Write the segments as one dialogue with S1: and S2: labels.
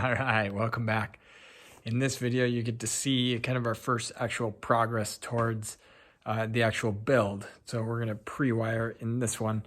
S1: All right, welcome back. In this video, you get to see kind of our first actual progress towards the actual build. So we're gonna pre-wire in this one.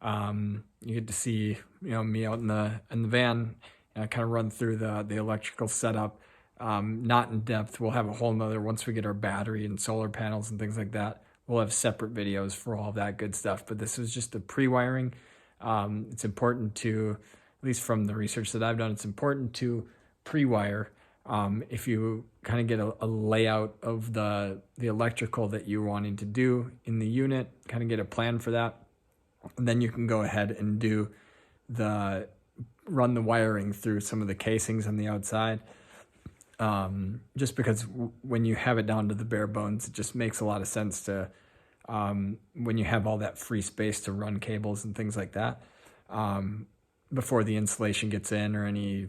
S1: You get to see, me out in the van, kind of run through the electrical setup. Not in depth. We'll have a whole nother once we get our battery and solar panels and things like that. We'll have separate videos for all that good stuff. But this was just the pre-wiring. It's important to, at least from the research that I've done, it's important to pre-wire if you kind of get a layout of the electrical that you're wanting to do in the unit, kind of get a plan for that. And then you can go ahead and run the wiring through some of the casings on the outside. Just because when you have it down to the bare bones, it just makes a lot of sense to, when you have all that free space to run cables and things like that, before the insulation gets in or any,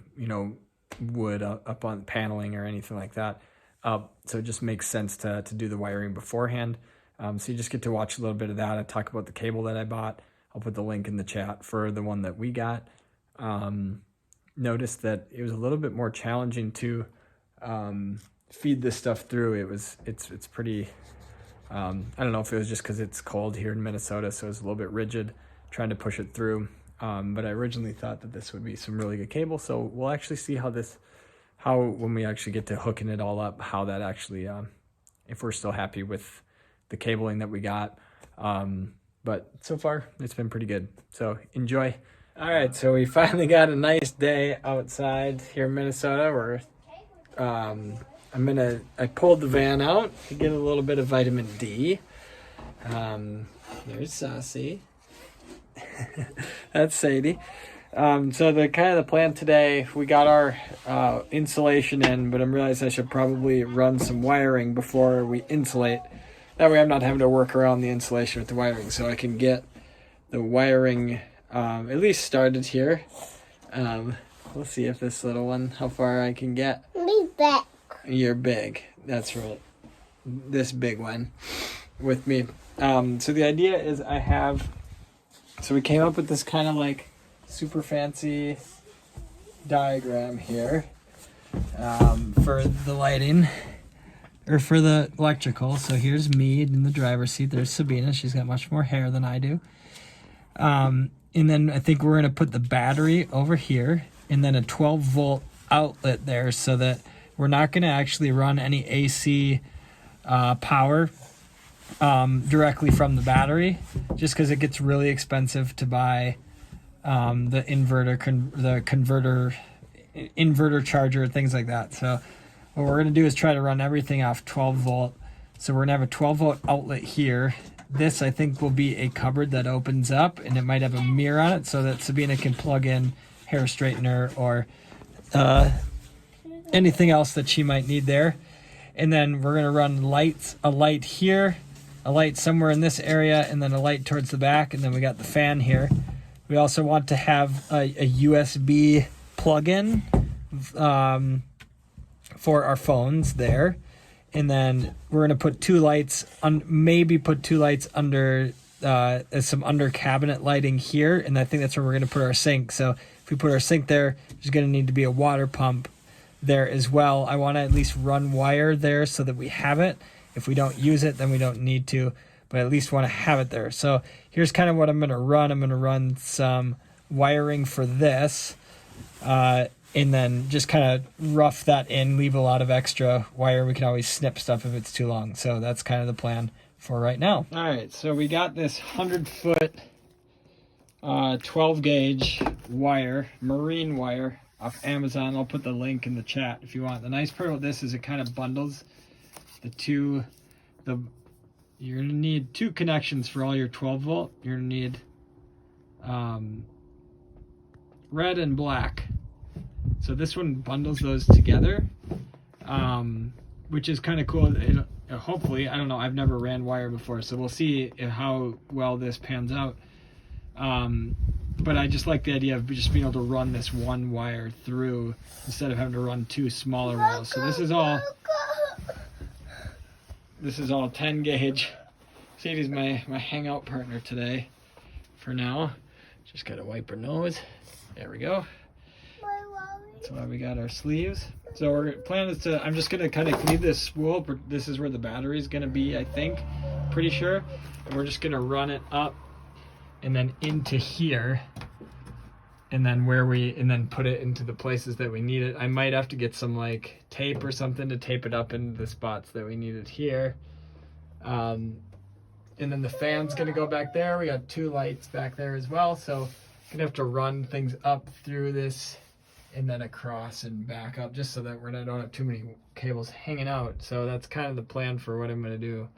S1: wood up on paneling or anything like that. So it just makes sense to do the wiring beforehand. So you just get to watch a little bit of that. I talk about the cable that I bought. I'll put the link in the chat for the one that we got. Noticed that it was a little bit more challenging to feed this stuff through. It's pretty, I don't know if it was just because it's cold here in Minnesota, so it's a little bit rigid trying to push it through. But I originally thought that this would be some really good cable, so we'll actually see how when we actually get to hooking it all up, how that actually, if we're still happy with the cabling that we got. But so far, it's been pretty good, so enjoy. All right, so we finally got a nice day outside here in Minnesota. I pulled the van out to get a little bit of vitamin D. There's Saucy. That's Sadie. So the plan today, we got our insulation in, but I'm realizing I should probably run some wiring before we insulate. That way I'm not having to work around the insulation with the wiring, so I can get the wiring at least started here. We'll see if this little one, how far I can get.
S2: Me back.
S1: You're big. That's right. This big one with me. So the idea is so we came up with this kind of like super fancy diagram here for the lighting or for the electrical. So here's me in the driver's seat. There's Sabina. She's got much more hair than I do. And then I think we're going to put the battery over here and then a 12-volt outlet there so that we're not going to actually run any AC power directly from the battery, just because it gets really expensive to buy the inverter charger, things like that. So what we're going to do is try to run everything off 12-volt. So we're going to have a 12-volt outlet here. This, I think, will be a cupboard that opens up, and it might have a mirror on it so that Sabina can plug in hair straightener or anything else that she might need there. And then we're going to run a light here, a light somewhere in this area, and then a light towards the back, and then we got the fan here. We also want to have a USB plug-in for our phones there. And then we're going to put two lights, maybe put two lights under some under cabinet lighting here, and I think that's where we're going to put our sink. So if we put our sink there, there's going to need to be a water pump there as well. I want to at least run wire there so that we have it. If we don't use it, then we don't need to, but at least want to have it there. So here's kind of what I'm going to run. I'm going to run some wiring for this, and then just kind of rough that in, leave a lot of extra wire. We can always snip stuff if it's too long. So that's kind of the plan for right now. All right, so we got this 100-foot 12-gauge wire, marine wire, off Amazon. I'll put the link in the chat if you want. The nice part about this is it kind of bundles you're going to need two connections for all your 12-volt. You're going to need red and black. So this one bundles those together, which is kind of cool. Hopefully, I don't know, I've never ran wire before, so we'll see how well this pans out. But I just like the idea of just being able to run this one wire through instead of having to run two smaller wires. So this is all 10 gauge. Sadie's my hangout partner today for now. Just gotta wipe her nose. There we go. That's why we got our sleeves. So our plan is to, I'm just gonna kind of leave this spool, but this is where the battery is gonna be, I think, pretty sure. And we're just gonna run it up and then into here. And then put it into the places that we need it. I might have to get some like tape or something to tape it up into the spots that we need it here. And then the fan's gonna go back there. We got 2 lights back there as well. So gonna have to run things up through this and then across and back up, just so that we don't have too many cables hanging out. So that's kind of the plan for what I'm gonna do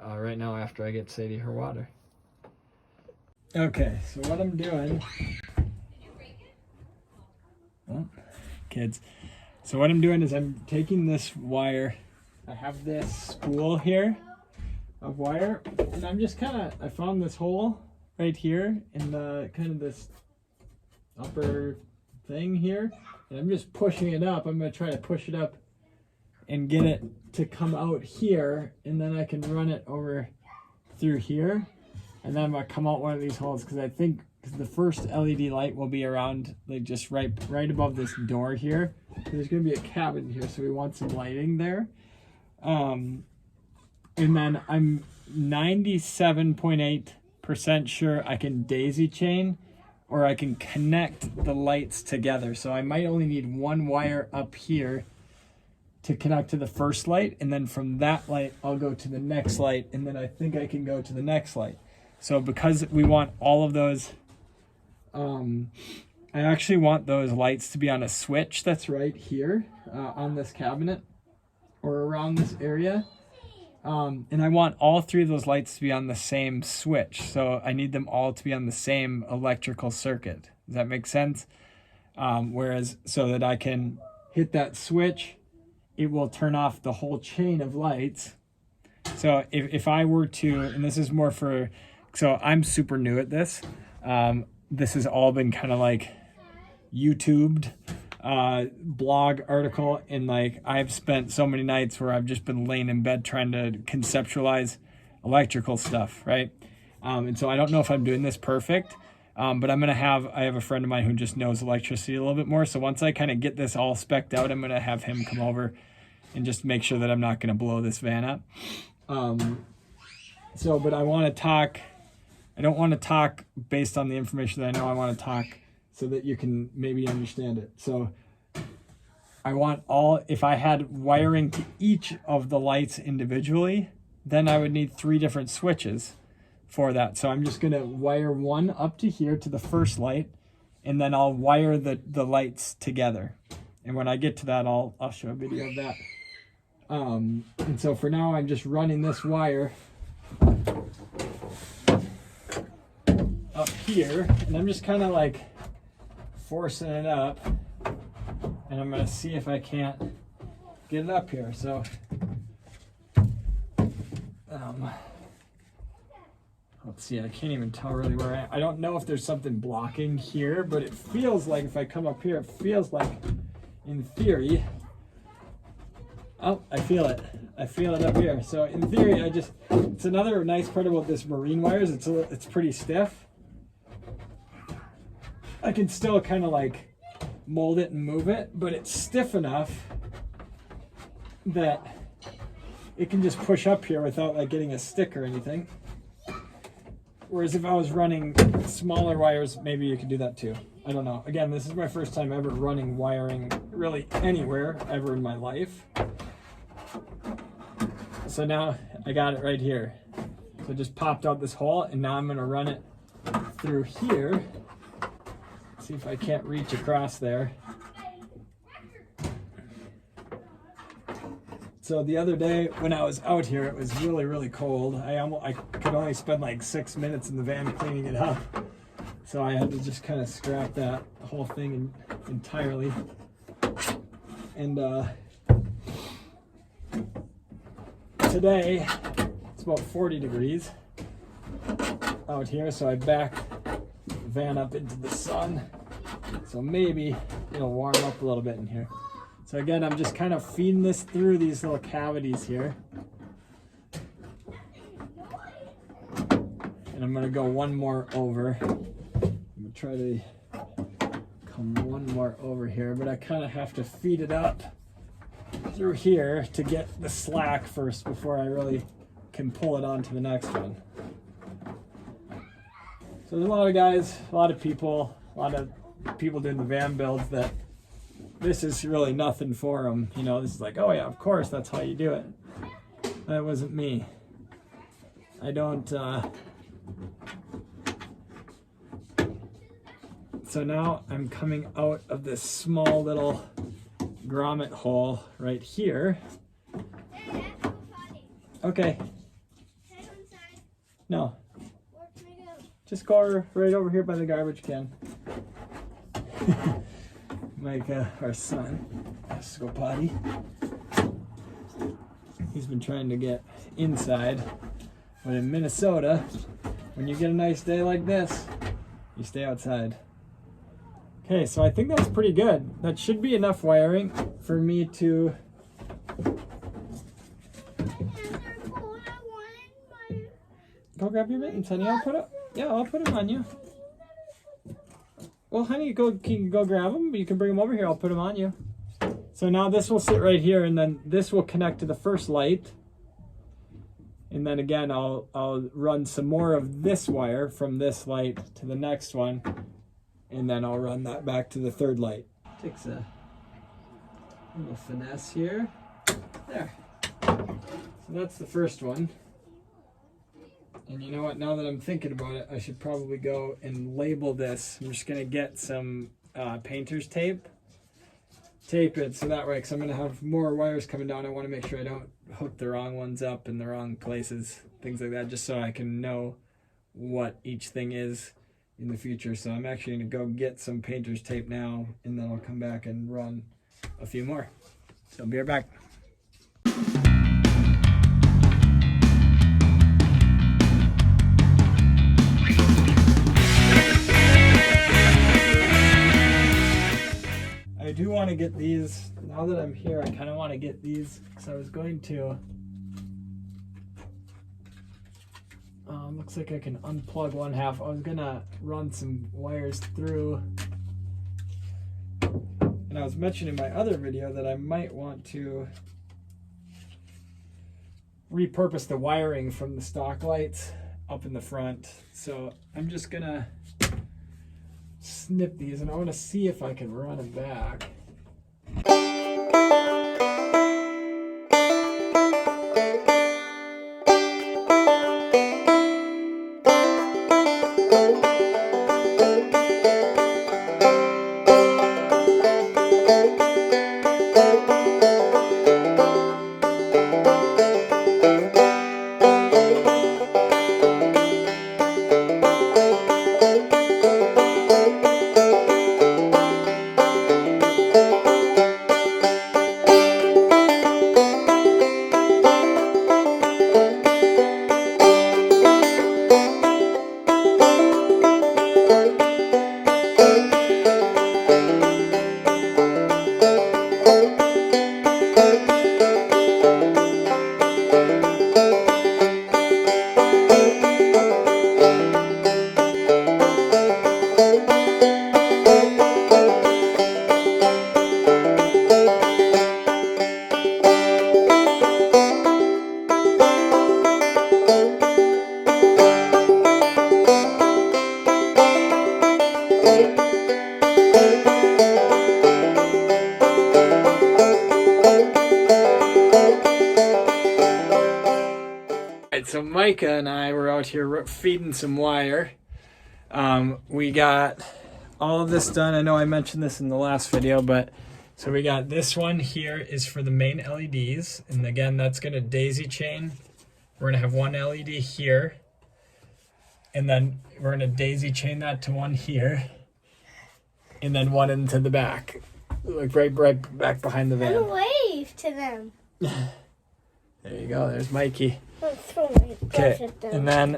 S1: right now after I get Sadie her water. Okay, so what I'm doing, oh, kids. So what I'm doing is I'm taking this wire, I have this spool here of wire, and I'm just I found this hole right here in the kind of this upper thing here, and I'm just pushing it up. I'm going to try to push it up and get it to come out here, and then I can run it over through here, and then I'm going to come out one of these holes, because I think the first LED light will be around like just right above this door here. There's going to be a cabin here, so we want some lighting there. And then I'm 97.8% sure I can daisy chain, or I can connect the lights together. So I might only need 1 wire up here to connect to the first light, and then from that light I'll go to the next light, and then I think I can go to the next light. So because we want all of those, I actually want those lights to be on a switch that's right here on this cabinet or around this area. And I want all 3 of those lights to be on the same switch. So I need them all to be on the same electrical circuit. Does that make sense? Whereas, so that I can hit that switch, it will turn off the whole chain of lights. So if I were to, and this is more for, so I'm super new at this. This has all been kind of like YouTubed, blog article, and like I've spent so many nights where I've just been laying in bed trying to conceptualize electrical stuff, right? And so I don't know if I'm doing this perfect, but I have a friend of mine who just knows electricity a little bit more. So once I kind of get this all spec'd out, I'm gonna have him come over and just make sure that I'm not gonna blow this van up. But I want to talk, I don't want to talk based on the information that I know. I want to talk so that you can maybe understand it. So I want if I had wiring to each of the lights individually, then I would need 3 different switches for that. So I'm just going to wire 1 up to here to the first light, and then I'll wire the lights together. And when I get to that, I'll show a video of that. And so for now, I'm just running this wire up here, and I'm just kind of like forcing it up, and I'm going to see if I can't get it up here. So let's see, I can't even tell really where I am. I don't know if there's something blocking here, but it feels like if I come up here, it feels like, in theory, oh, I feel it. I feel it up here. So in theory, it's another nice part about this marine wires. It's pretty stiff. I can still kind of like mold it and move it, but it's stiff enough that it can just push up here without like getting a stick or anything. Whereas if I was running smaller wires, maybe you could do that too. I don't know. Again, this is my first time ever running wiring really anywhere ever in my life. So now I got it right here. So it just popped out this hole, and now I'm going to run it through here. See if I can't reach across there. So the other day when I was out here, it was really, really cold. I could only spend like 6 minutes in the van cleaning it up. So I had to just kind of scrap that whole thing entirely. And today it's about 40 degrees out here, so I backed the van up into the sun. So maybe it'll warm up a little bit in here. So again, I'm just kind of feeding this through these little cavities here. And I'm going to go 1 more over. I'm going to try to come one more over here, but I kind of have to feed it up through here to get the slack first before I really can pull it on to the next one. So there's a lot of guys, a lot of people doing the van builds that this is really nothing for them. You know, this is like, oh yeah, of course, that's how you do it. That wasn't me. I don't, so now I'm coming out of this small little grommet hole right here. Okay. No. Just go right over here by the garbage can. Micah, our son, has to go potty. He's been trying to get inside, but in Minnesota, when you get a nice day like this, you stay outside. Okay, so I think that's pretty good. That should be enough wiring for me to... Go grab your mittens, honey. I'll put them on you. Well, honey, you can go grab them, but you can bring them over here. I'll put them on you. So now this will sit right here, and then this will connect to the first light. And then again, I'll run some more of this wire from this light to the next one, and then I'll run that back to the third light. Takes a little finesse here. There. So that's the first one. And you know what, now that I'm thinking about it, I should probably go and label this. I'm just gonna get some painter's tape. Tape it so that way, because I'm gonna have more wires coming down. I wanna make sure I don't hook the wrong ones up in the wrong places, things like that, just so I can know what each thing is in the future. So I'm actually gonna go get some painter's tape now, and then I'll come back and run a few more. So I'll be right back. I do want to get these, now that I'm here, I kind of want to get these, because I was going to, looks like I can unplug one half. I was going to run some wires through, and I was mentioning in my other video that I might want to repurpose the wiring from the stock lights up in the front. So I'm just going to snip these, and I want to see if I can run them back. So Micah and I were out here feeding some wire. We got all of this done. I know I mentioned this in the last video, but so we got this one here is for the main LEDs. And again, that's going to daisy chain. We're going to have one LED here. And then we're going to daisy chain that to one here. And then one into the back. Like right back behind the van.
S2: And wave to them.
S1: There you go. There's Mikey.
S2: Okay,
S1: and then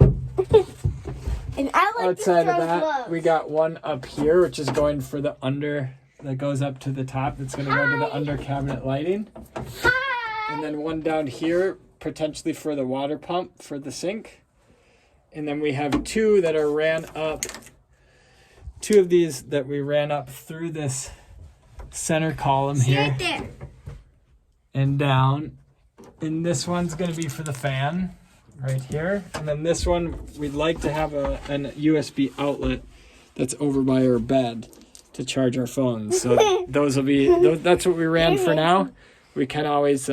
S2: and I like
S1: outside of that,
S2: gloves.
S1: we got one up here, which is going for the under, that goes up to the top. That's going to go to the under cabinet lighting.
S2: Hi.
S1: And then one down here, potentially for the water pump for the sink. And then we have two that are ran up two of these that we ran up through this center column
S2: See
S1: here
S2: right there.
S1: and down. And this one's going to be for the fan right here. And then this one, we'd like to have an USB outlet that's over by our bed to charge our phones. So those will be, that's what we ran for now. We can always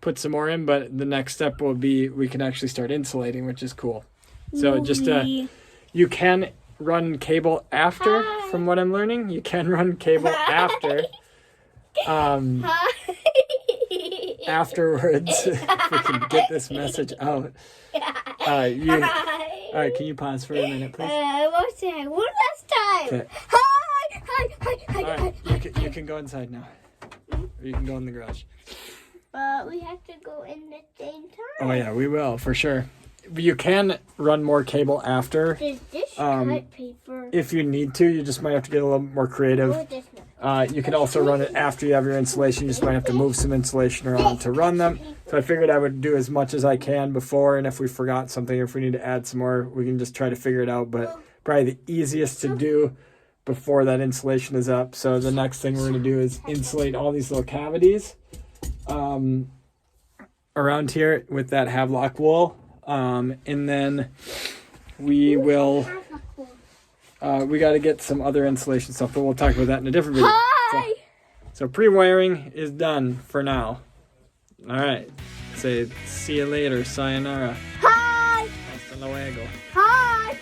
S1: put some more in, but the next step will be we can actually start insulating, which is cool. So just you can run cable after, from what I'm learning. You can run cable after. Afterwards, if we can get this message out. All right, can you pause for a minute, please?
S2: One last time.
S1: Okay.
S2: Hi.
S1: All right, you can go inside now. Or you can go in the garage.
S2: But we have to go in the same time.
S1: Oh yeah, we will for sure. You can run more cable after
S2: Does this cut paper?
S1: if you need to. You just might have to get a little more creative.
S2: Or this one?
S1: You can also run it after you have your insulation. You just might have to move some insulation around to run them. So I figured I would do as much as I can before, and if we forgot something, if we need to add some more, we can just try to figure it out. But probably the easiest to do before that insulation is up. So the next thing we're going to do is insulate all these little cavities around here with that Havelock wool. And then we will, we got to get some other insulation stuff, but we'll talk about that in a different video.
S2: Hi.
S1: So pre-wiring is done for now. All right. Say see you later. Sayonara.
S2: Hi.
S1: Hasta luego.
S2: Hi.